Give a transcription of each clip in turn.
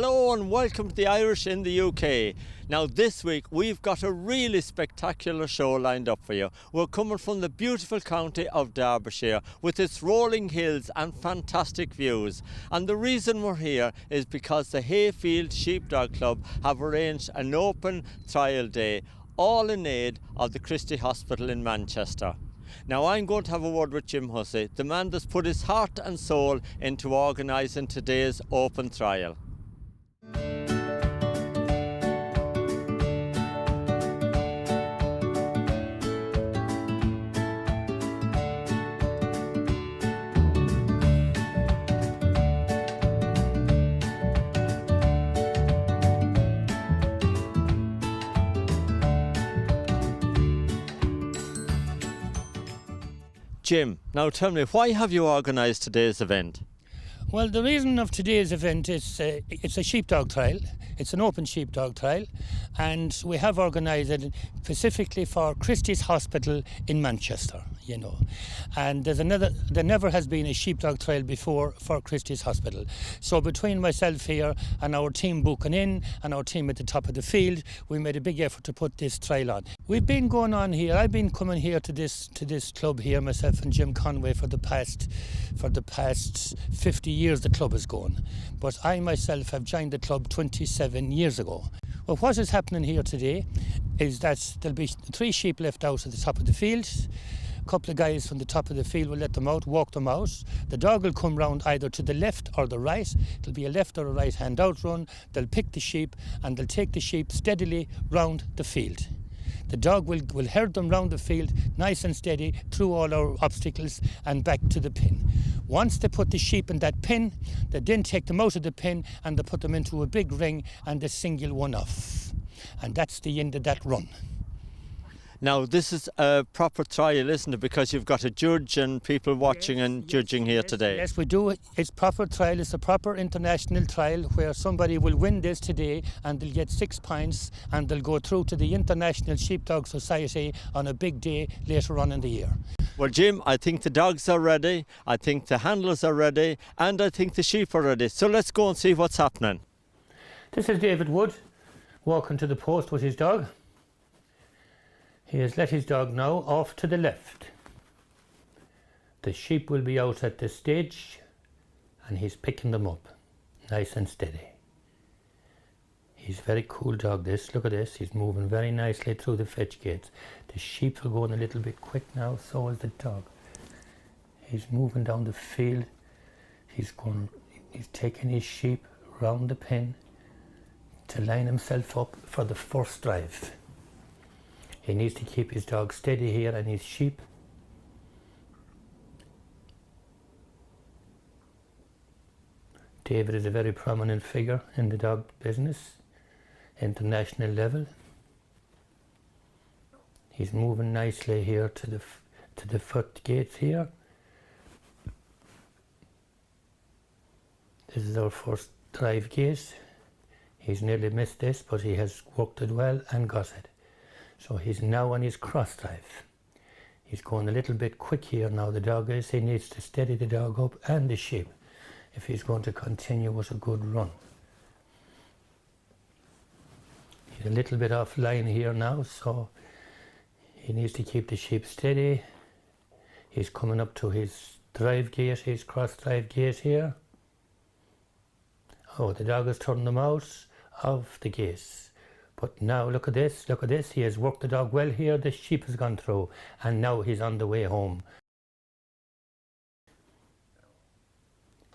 Hello and welcome to the Irish in the UK. Now this week we've got a really spectacular show lined up for you. We're coming from the beautiful county of Derbyshire with its rolling hills and fantastic views. And the reason we're here is because the Hayfield Sheepdog Club have arranged an open trial day, all in aid of the Christy Hospital in Manchester. Now I'm going to have a word with Jim Hussey, the man that's put his heart and soul into organising today's open trial. Jim, now tell me, why have you organised today's event? Well, the reason of today's event is it's a sheepdog trial. It's an open sheepdog trial, and we have organised it specifically for Christy's Hospital in Manchester, you know. And there never has been a sheepdog trial before for Christy's Hospital. So between myself here and our team booking in and our team at the top of the field, we made a big effort to put this trial on. We've been going on here. I've been coming here to this club here, myself and Jim Conway, for the past 50 years the club is going. But I myself have joined the club 27 years ago. Well, what is happening here today is that there'll be 3 sheep left out at the top of the field. A couple of guys from the top of the field will let them out, walk them out. The dog will come round either to the left or the right. It'll be a left or a right hand out run. They'll pick the sheep and they'll take the sheep steadily round the field. The dog will herd them round the field nice and steady through all our obstacles and back to the pin. Once they put the sheep in that pin, they then take them out of the pin and they put them into a big ring and they single one off. And that's the end of that run. Now this is a proper trial, isn't it? Because you've got a judge and people watching and judging here today. Yes, we do. It's proper trial. It's a proper international trial where somebody will win this today and they'll get 6 points and they'll go through to the International Sheepdog Society on a big day later on in the year. Well, Jim, I think the dogs are ready, I think the handlers are ready, and I think the sheep are ready. So let's go and see what's happening. This is David Wood walking to the post with his dog. He has let his dog now off to the left. The sheep will be out at the stage and he's picking them up, nice and steady. He's a very cool dog, this. Look at this. He's moving very nicely through the fetch gates. The sheep are going a little bit quick now, so is the dog. He's moving down the field. He's taking his sheep round the pen to line himself up for the first drive. He needs to keep his dog steady here and his sheep. David is a very prominent figure in the dog business, international level. He's moving nicely here to the foot gates here. This is our first drive gate. He's nearly missed this, but he has worked it well and got it. So he's now on his cross drive. He's going a little bit quick here now, the dog is. He needs to steady the dog up and the sheep if he's going to continue with a good run. He's a little bit off line here now, so he needs to keep the sheep steady. He's coming up to his drive gate, his cross drive gate here. Oh, the dog has turned them out of the gates. But now look at this, he has worked the dog well here, the sheep has gone through and now he's on the way home.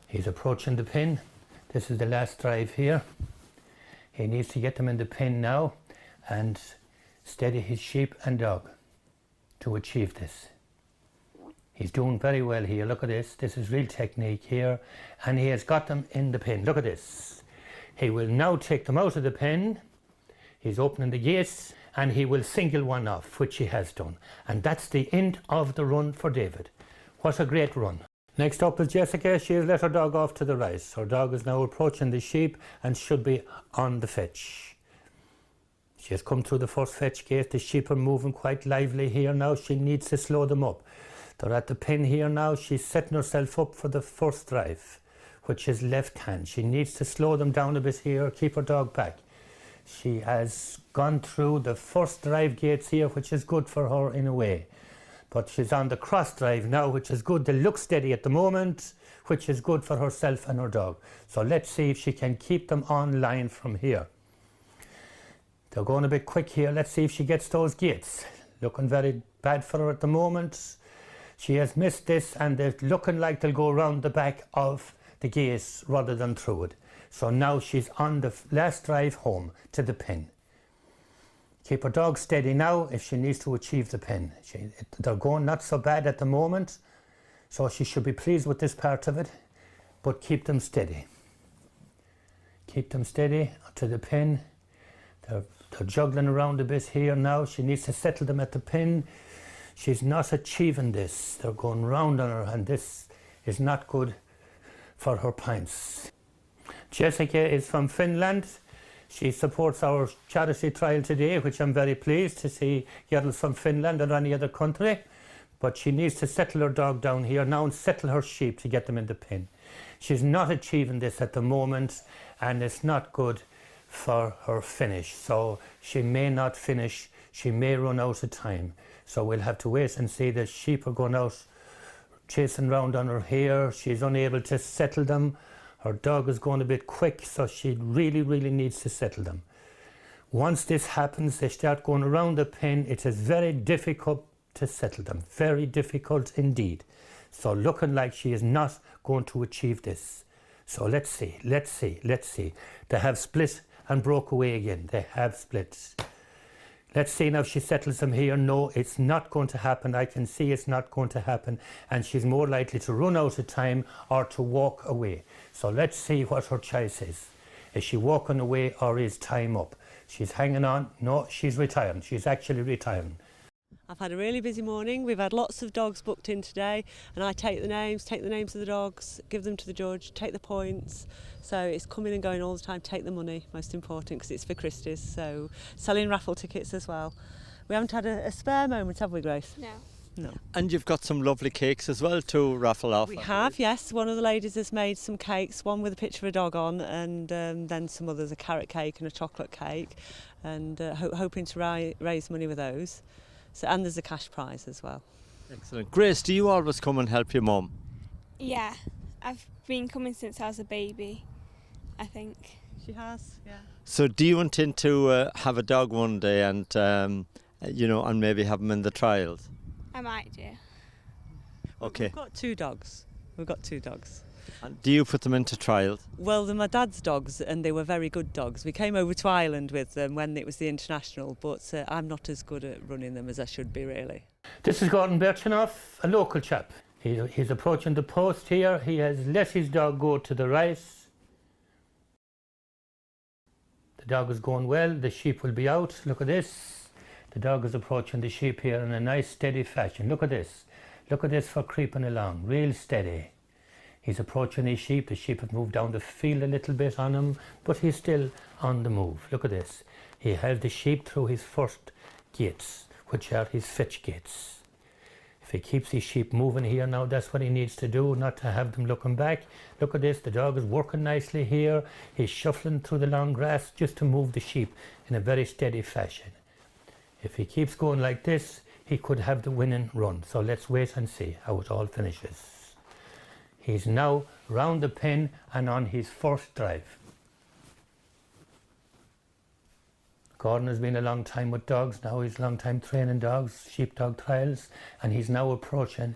He's approaching the pin. This is the last drive here. He needs to get them in the pin now and steady his sheep and dog to achieve this. He's doing very well here, look at this is real technique here, and he has got them in the pin, look at this. He will now take them out of the pen. He's opening the gates and he will single one off, which he has done. And that's the end of the run for David. What a great run. Next up is Jessica. She has let her dog off to the right. Her dog is now approaching the sheep and should be on the fetch. She has come through the first fetch gate. The sheep are moving quite lively here now. She needs to slow them up. They're at the pin here now. She's setting herself up for the first drive. which is left hand. She needs to slow them down a bit here, keep her dog back. She has gone through the first drive gates here, which is good for her in a way. But she's on the cross drive now, which is good. They look steady at the moment, which is good for herself and her dog. So let's see if she can keep them on line from here. They're going a bit quick here. Let's see if she gets those gates. Looking very bad for her at the moment. She has missed this, and they're looking like they'll go around the back of the gates rather than through it. So now she's on the last drive home to the pin. Keep her dog steady now if she needs to achieve the pin. They're going not so bad at the moment, so she should be pleased with this part of it, but keep them steady. Keep them steady to the pin. They're juggling around a bit here now. She needs to settle them at the pin. She's not achieving this. They're going round on her, and this is not good for her pints. Jessica is from Finland. She supports our charity trial today, which I'm very pleased to see girls from Finland or any other country. But she needs to settle her dog down here now and settle her sheep to get them in the pen. She's not achieving this at the moment, and it's not good for her finish. So she may not finish, she may run out of time. So we'll have to wait and see. The sheep are going out chasing round on her here. She's unable to settle them. Her dog is going a bit quick, so she really, really needs to settle them. Once this happens, they start going around the pen. It is very difficult to settle them, very difficult indeed. So looking like she is not going to achieve this. So let's see. They have split and broke away again. They have split. Let's see now if she settles them here. No, it's not going to happen. I can see it's not going to happen. And she's more likely to run out of time or to walk away. So let's see what her choice is. Is she walking away or is time up? She's hanging on. No, she's retiring. She's actually retiring. I've had a really busy morning. We've had lots of dogs booked in today, and I take the names of the dogs, give them to the judge, take the points. So it's coming and going all the time. Take the money, most important, because it's for Christie's. So selling raffle tickets as well. We haven't had a spare moment, have we, Grace? No. And you've got some lovely cakes as well to raffle off. We have, yes. One of the ladies has made some cakes, one with a picture of a dog on, and then some others, a carrot cake and a chocolate cake, and hoping to raise money with those. So, and there's a cash prize as well. Excellent. Grace, do you always come and help your mum? Yeah, I've been coming since I was a baby, I think. She has, yeah. So do you intend to have a dog one day and, and maybe have them in the trials? I might do. Okay. We've got two dogs. And do you put them into trials? Well, they're my dad's dogs, and they were very good dogs. We came over to Ireland with them when it was the international, but I'm not as good at running them as I should be, really. This is Gordon Birchenough, a local chap. He's approaching the post here. He has let his dog go to the right. The dog is going well. The sheep will be out. Look at this. The dog is approaching the sheep here in a nice steady fashion. Look at this. Look at this for creeping along. Real steady. He's approaching his sheep. The sheep have moved down the field a little bit on him, but he's still on the move. Look at this. He held the sheep through his first gates, which are his fetch gates. If he keeps his sheep moving here now, that's what he needs to do, not to have them looking back. Look at this. The dog is working nicely here. He's shuffling through the long grass just to move the sheep in a very steady fashion. If he keeps going like this, he could have the winning run. So let's wait and see how it all finishes. He's now round the pen and on his first drive. Gordon has been a long time with dogs now. He's a long time training dogs, sheepdog trials, and he's now approaching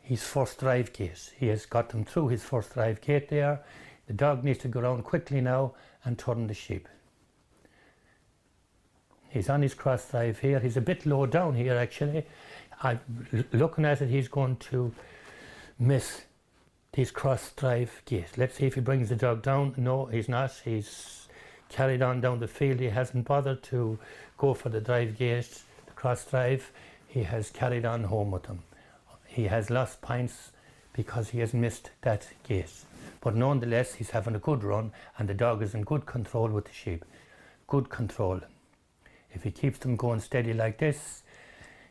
his first drive gate. He has got them through his first drive gate there. The dog needs to go around quickly now and turn the sheep. He's on his cross drive here. He's a bit low down here actually. I'm looking at it, he's going to miss these cross drive gates. Let's see if he brings the dog down. No, he's not. He's carried on down the field. He hasn't bothered to go for the drive gate, the cross drive. He has carried on home with them. He has lost points because he has missed that gate. But nonetheless, he's having a good run and the dog is in good control with the sheep. Good control. If he keeps them going steady like this,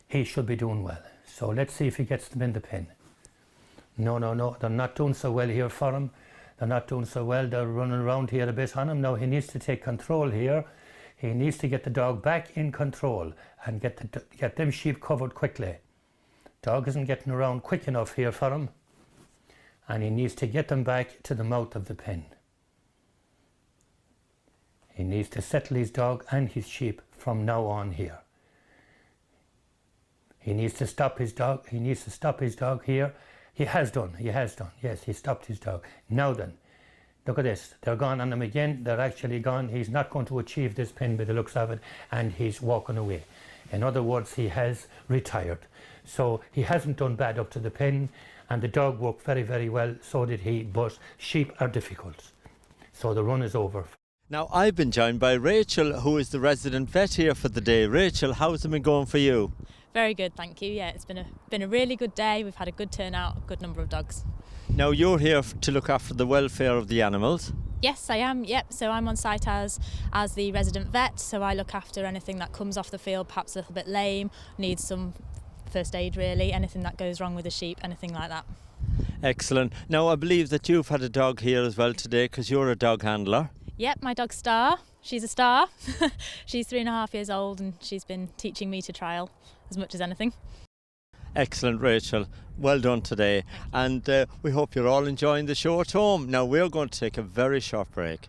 he should be doing well. So let's see if he gets them in the pen. No, they're not doing so well here for him. They're not doing so well. They're running around here a bit on him. Now he needs to take control here. He needs to get the dog back in control and get them sheep covered quickly. Dog isn't getting around quick enough here for him, and he needs to get them back to the mouth of the pen. He needs to settle his dog and his sheep from now on here. He needs to stop his dog. He needs to stop his dog here. He has done. Yes, he stopped his dog. Now then, look at this. They're gone on him again. They're actually gone. He's not going to achieve this pen by the looks of it, and he's walking away. In other words, he has retired. So he hasn't done bad up to the pen, and the dog worked very, very well, so did he, but sheep are difficult. So the run is over. Now, I've been joined by Rachel, who is the resident vet here for the day. Rachel, how's it been going for you? Very good, thank you. Yeah, it's been a really good day. We've had a good turnout, a good number of dogs. Now, you're here to look after the welfare of the animals. Yes, I am. Yep. So I'm on site as the resident vet. So I look after anything that comes off the field, perhaps a little bit lame, needs some first aid really, anything that goes wrong with the sheep, anything like that. Excellent. Now, I believe that you've had a dog here as well today because you're a dog handler. Yep, my dog Star. She's a star. She's 3.5 years old and she's been teaching me to trial as much as anything. Excellent, Rachel. Well done today. And we hope you're all enjoying the show at home. Now, we're going to take a very short break.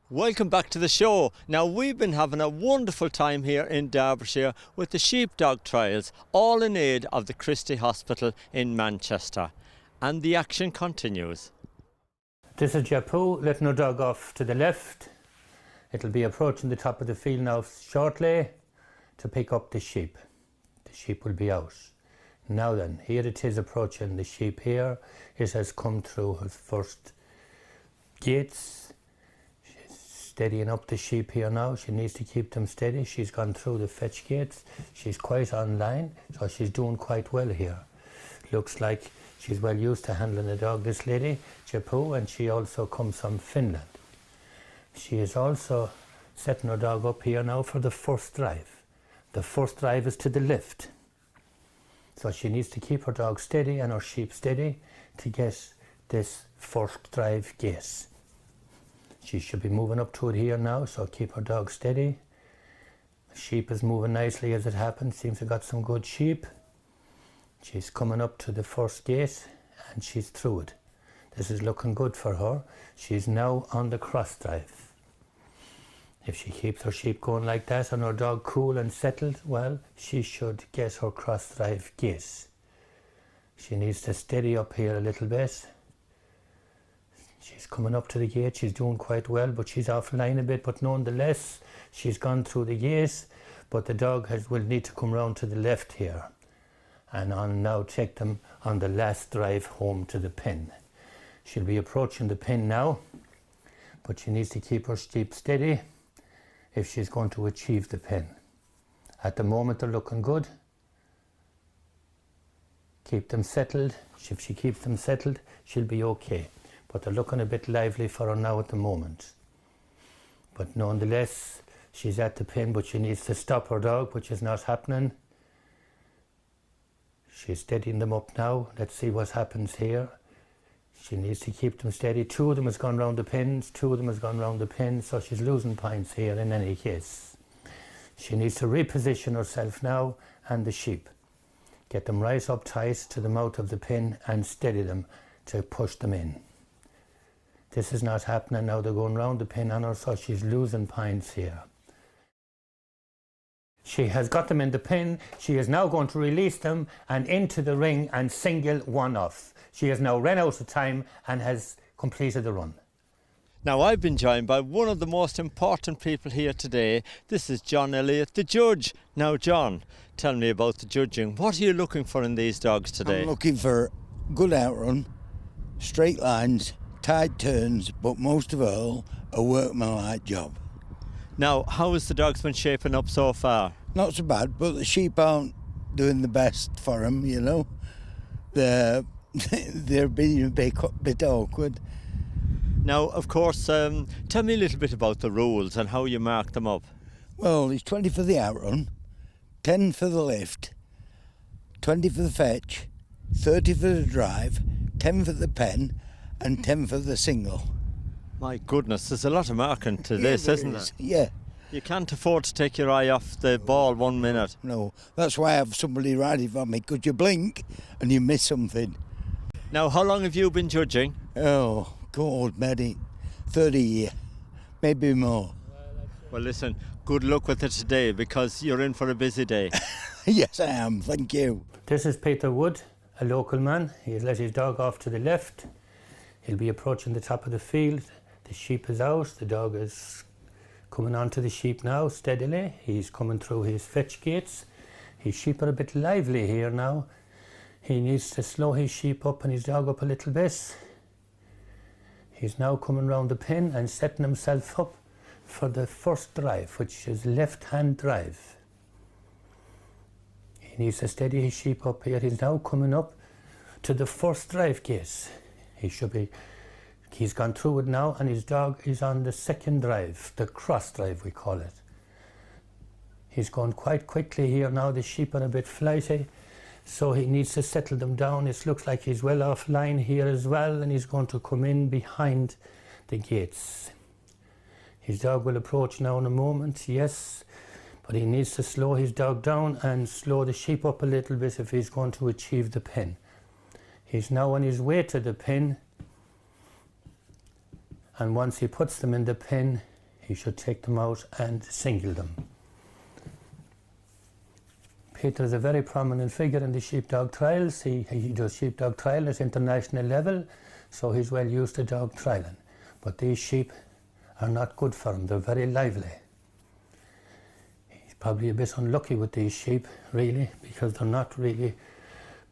Welcome back to the show. Now, we've been having a wonderful time here in Derbyshire with the sheepdog trials, all in aid of the Christy Hospital in Manchester. And the action continues. This is Japu letting her dog off to the left. It'll be approaching the top of the field now shortly to pick up the sheep. The sheep will be out. Now then, here it is approaching the sheep here. It has come through her first gates. She's steadying up the sheep here now. She needs to keep them steady. She's gone through the fetch gates. She's quite online, so she's doing quite well here. Looks like she's well used to handling a dog, this lady, Japu, and she also comes from Finland. She is also setting her dog up here now for the first drive. The first drive is to the left. So she needs to keep her dog steady and her sheep steady to get this first drive gate. She should be moving up to it here now, so keep her dog steady. The sheep is moving nicely as it happens. Seems to have got some good sheep. She's coming up to the first gate and she's through it. This is looking good for her. She's now on the cross drive. If she keeps her sheep going like that and her dog cool and settled, well, she should get her cross drive gate. She needs to steady up here a little bit. She's coming up to the gate. She's doing quite well, but she's offline a bit. But nonetheless, she's gone through the gate, but the dog will need to come round to the left here. And I'll now take them on the last drive home to the pen. She'll be approaching the pen now, but she needs to keep her sheep steady if she's going to achieve the pen. At the moment they're looking good. Keep them settled. If she keeps them settled, she'll be okay. But they're looking a bit lively for her now at the moment. But nonetheless, she's at the pen, but she needs to stop her dog, which is not happening. She's steadying them up now. Let's see what happens here. She needs to keep them steady. 2 of them has gone round the pins. 2 of them has gone round the pin, so she's losing points here in any case. She needs to reposition herself now and the sheep. Get them right up tight to the mouth of the pin and steady them to push them in. This is not happening now. They're going round the pin on her, so she's losing points here. She has got them in the pin. She is now going to release them and into the ring and single one off. She has now run out of time and has completed the run. Now, I've been joined by one of the most important people here today. This is John Elliott, the judge. Now, John, tell me about the judging. What are you looking for in these dogs today? I'm looking for good outrun, straight lines, tight turns, but most of all, a workmanlike job. Now, how has the dogs been shaping up so far? Not so bad, but the sheep aren't doing the best for them, you know. They're being a bit awkward. Now, of course, tell me a little bit about the rules and how you mark them up. Well, it's 20 for the outrun, 10 for the lift, 20 for the fetch, 30 for the drive, 10 for the pen, and 10 for the single. My goodness, there's a lot of marking to this, isn't there? Yeah. You can't afford to take your eye off the ball 1 minute. No, that's why I have somebody riding for me, because you blink and you miss something. Now, how long have you been judging? Oh, God, Maddie, 30 years, maybe more. Well, listen, good luck with it today because you're in for a busy day. Yes, I am, thank you. This is Peter Wood, a local man. He's let his dog off to the left. He'll be approaching the top of the field. The sheep is out. The dog is coming onto the sheep now steadily. He's coming through his fetch gates. His sheep are a bit lively here now. He needs to slow his sheep up and his dog up a little bit. He's now coming round the pen and setting himself up for the first drive, which is left-hand drive. He needs to steady his sheep up here. He's now coming up to the first drive gate. He's gone through it now, and his dog is on the second drive, the cross drive we call it. He's gone quite quickly here now. The sheep are a bit flighty, so he needs to settle them down. It looks like he's well off line here as well, and he's going to come in behind the gates. His dog will approach now in a moment, yes, but he needs to slow his dog down and slow the sheep up a little bit if he's going to achieve the pen. He's now on his way to the pen, and once he puts them in the pen, he should take them out and single them. Peter is a very prominent figure in the sheepdog trials. He does sheepdog trial at international level, so he's well used to dog trialing. But these sheep are not good for him. They're very lively. He's probably a bit unlucky with these sheep, really, because they're not really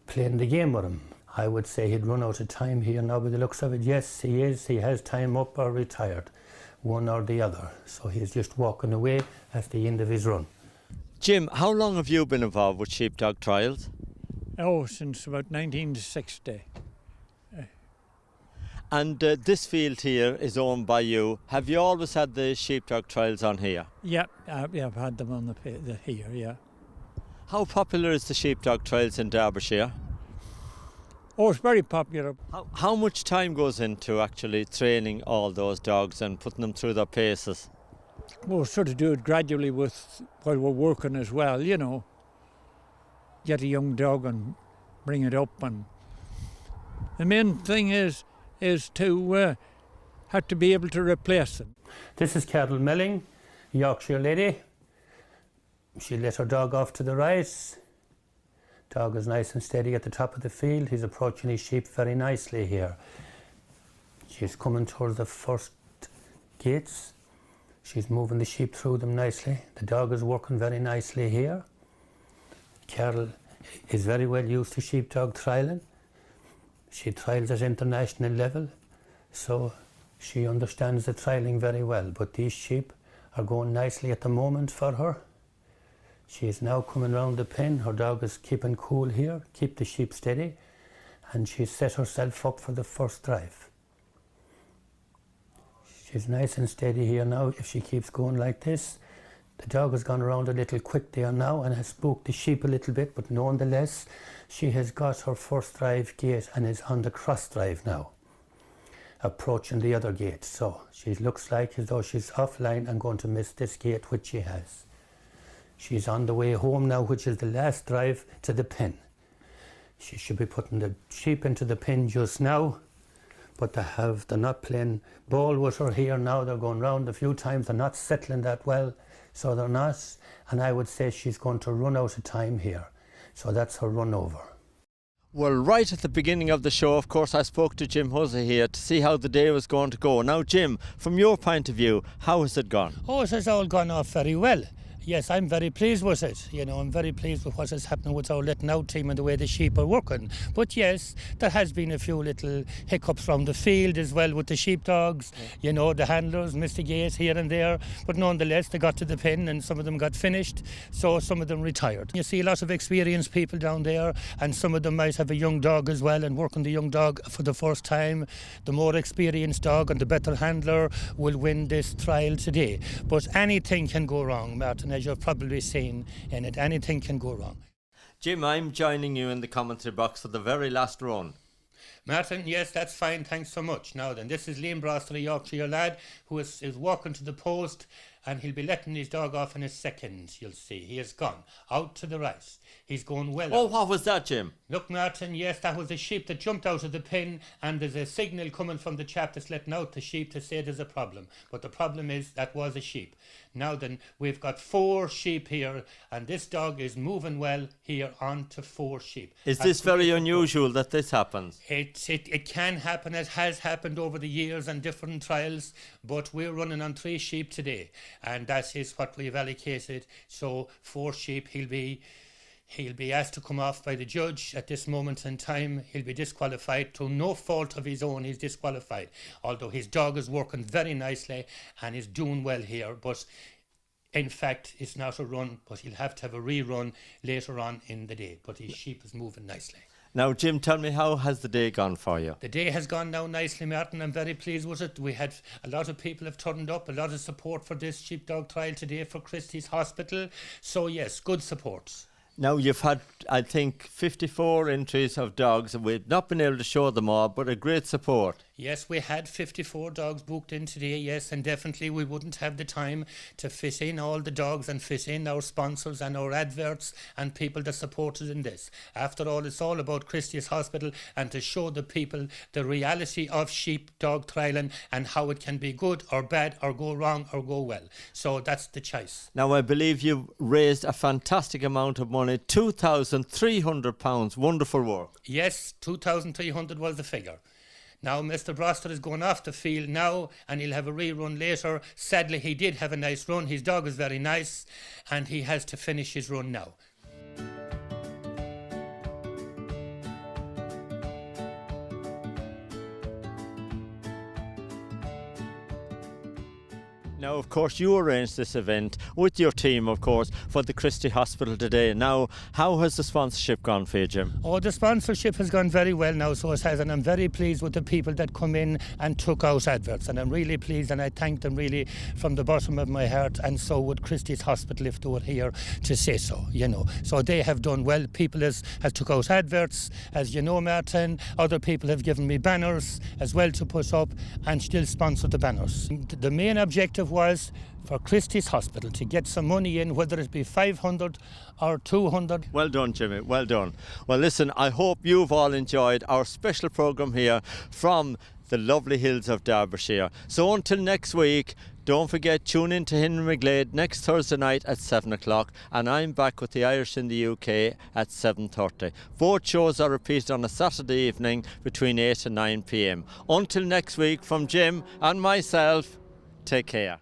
playing the game with him. I would say he'd run out of time here now by the looks of it. Yes, he is. He has time up or retired, one or the other. So he's just walking away at the end of his run. Jim, how long have you been involved with sheepdog trials? Oh, since about 1960. And this field here is owned by you. Have you always had the sheepdog trials on here? Yeah, I've had them on here, yeah. How popular is the sheepdog trials in Derbyshire? Oh, it's very popular. How much time goes into actually training all those dogs and putting them through their paces? We'll sort of do it gradually while we're working as well, you know. Get a young dog and bring it up. And the main thing is to have to be able to replace them. This is Carol Melling, Yorkshire lady. She let her dog off to the right. Dog is nice and steady at the top of the field. He's approaching his sheep very nicely here. She's coming towards the first gates. She's moving the sheep through them nicely. The dog is working very nicely here. Carol is very well used to sheepdog trialing. She trials at international level, so she understands the trialing very well. But these sheep are going nicely at the moment for her. She is now coming round the pen. Her dog is keeping cool here, keep the sheep steady, and she's set herself up for the first drive. She's nice and steady here now. If she keeps going like this, the dog has gone around a little quick there now and has spooked the sheep a little bit, but nonetheless, she has got her first drive gate and is on the cross drive now, approaching the other gate. So she looks like as though she's offline and going to miss this gate, which she has. She's on the way home now, which is the last drive to the pen. She should be putting the sheep into the pen just now, but they're not playing ball with her here now. They're going round a few times. They're not settling that well, so they're not. And I would say she's going to run out of time here. So that's her run over. Well, right at the beginning of the show, of course, I spoke to Jim Hussey here to see how the day was going to go. Now, Jim, from your point of view, how has it gone? Oh, it has all gone off very well. Yes, I'm very pleased with it. You know, I'm very pleased with what is happening with our letting out team and the way the sheep are working. But yes, there has been a few little hiccups from the field as well with the sheepdogs. You know, the handlers missed a gate here and there. But nonetheless, they got to the pen and some of them got finished. So some of them retired. You see a lot of experienced people down there, and some of them might have a young dog as well and working the young dog for the first time. The more experienced dog and the better handler will win this trial today. But anything can go wrong, Martin, as you've probably seen in it. Anything can go wrong. Jim, I'm joining you in the commentary box for the very last run. Martin, yes, that's fine. Thanks so much. Now then, this is Liam Broster, a Yorkshire lad, who is walking to the post, and he'll be letting his dog off in a second, you'll see. He has gone out to the right. He's going well. Oh, out. what was that, Jim? Look, Martin, yes, that was a sheep that jumped out of the pen, and there's a signal coming from the chap that's letting out the sheep to say there's a problem. But the problem is that was a sheep. Now then, we've got 4 sheep here, and this dog is moving well here on to 4 sheep. Is this very unusual that this happens? It can happen. It has happened over the years and different trials, but we're running on 3 sheep today, and that is what we've allocated. So 4 sheep, he'll be asked to come off by the judge at this moment in time. He'll be disqualified through no fault of his own. He's disqualified, although his dog is working very nicely and is doing well here. But in fact, it's not a run, but he'll have to have a rerun later on in the day. But his sheep is moving nicely. Now, Jim, tell me, how has the day gone for you? The day has gone now nicely, Martin. I'm very pleased with it. We had a lot of people have turned up, a lot of support for this sheepdog trial today for Christy's Hospital. So yes, good support. Now, you've had, I think, 54 entries of dogs, and we've not been able to show them all, but a great support. Yes, we had 54 dogs booked in today, yes, and definitely we wouldn't have the time to fit in all the dogs and fit in our sponsors and our adverts and people that supported in this. After all, it's all about Christy's Hospital and to show the people the reality of sheepdog trialing and how it can be good or bad or go wrong or go well. So that's the choice. Now, I believe you've raised a fantastic amount of money, £2,300. Wonderful work. Yes, 2,300 was the figure. Now, Mr. Broster is going off the field now, and he'll have a rerun later. Sadly, he did have a nice run. His dog is very nice, and he has to finish his run now. Now, of course, you arranged this event with your team, of course, for the Christy Hospital today. Now, how has the sponsorship gone for you, Jim? Oh, the sponsorship has gone very well now, so it has, and I'm very pleased with the people that come in and took out adverts, and I'm really pleased, and I thank them really from the bottom of my heart, and so would Christy's Hospital if they were here to say so, you know. So they have done well. People has took out adverts, as you know, Martin. Other people have given me banners as well to put up and still sponsor the banners. The main objective was for Christy's Hospital to get some money in, whether it be 500 or 200. Well done, Jimmy, well done. Well, listen, I hope you've all enjoyed our special programme here from the lovely hills of Derbyshire. So until next week, don't forget, tune in to Henry McGlade next Thursday night at 7 o'clock, and I'm back with the Irish in the UK at 7:30. Both shows are repeated on a Saturday evening between 8 and 9 p.m. Until next week, from Jim and myself, take care.